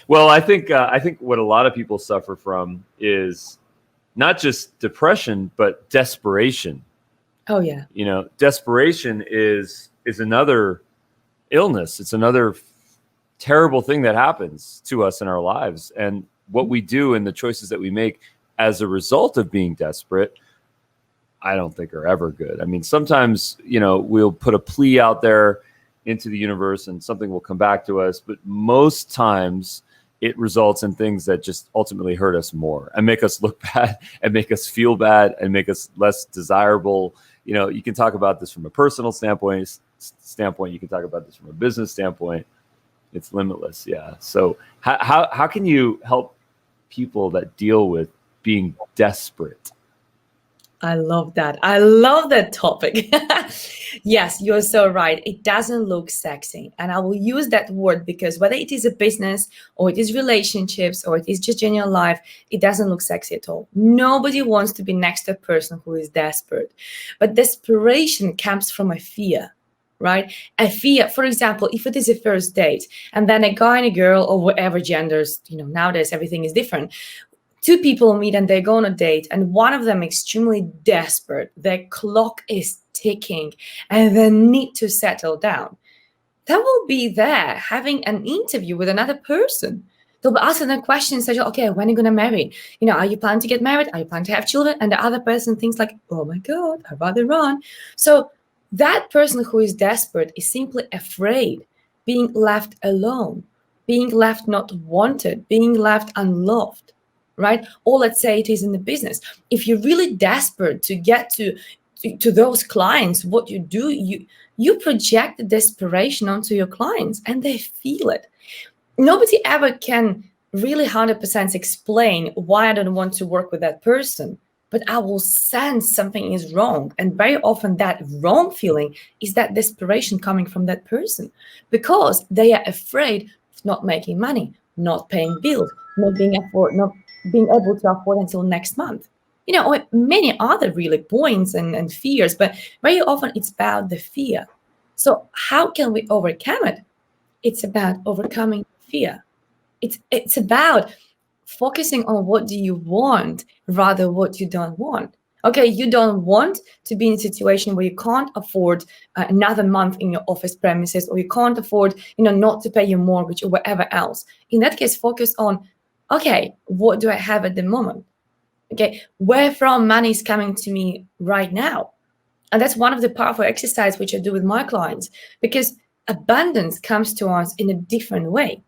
Well, I think what a lot of people suffer from is not just depression, but desperation. Oh yeah. You know, desperation is another illness. It's another terrible thing that happens to us in our lives. And what we do and the choices that we make as a result of being desperate, I don't think are ever good. I mean, sometimes, you know, we'll put a plea out there into the universe and something will come back to us. But most times it results in things that just ultimately hurt us more and make us look bad and make us feel bad and make us less desirable. You know, you can talk about this from a personal standpoint. You can talk about this from a business standpoint. It's limitless. Yeah. So how can you help people that deal with being desperate? I love that. I love that topic. Yes, you're so right. It doesn't look sexy. And I will use that word because whether it is a business or it is relationships or it is just genuine life, it doesn't look sexy at all. Nobody wants to be next to a person who is desperate. But desperation comes from a fear, right? A fear, for example, if it is a first date and then a guy and a girl or whatever genders, you know, nowadays everything is different. Two people meet and they go on a date and one of them extremely desperate, their clock is ticking and they need to settle down. They will be there having an interview with another person. They'll be asking them questions such as, okay, when are you going to marry? You know, are you planning to get married? Are you planning to have children? And the other person thinks like, oh my God, I'd rather run. So that person who is desperate is simply afraid, being left alone, being left not wanted, being left unloved. Right? Or let's say it is in the business. If you're really desperate to get to those clients, what you do, you project the desperation onto your clients and they feel it. Nobody ever can really 100% explain why I don't want to work with that person, but I will sense something is wrong. And very often that wrong feeling is that desperation coming from that person because they are afraid of not making money, not paying bills, not being able to afford until next month. You know, or many other really points and fears, but very often it's about the fear. So how can we overcome it? It's about overcoming fear. It's about focusing on what do you want rather what you don't want. Okay, you don't want to be in a situation where you can't afford another month in your office premises, or you can't afford, you know, not to pay your mortgage or whatever else. In that case, focus on, okay, what do I have at the moment? Okay, where from money is coming to me right now? And that's one of the powerful exercises which I do with my clients, because abundance comes to us in a different way.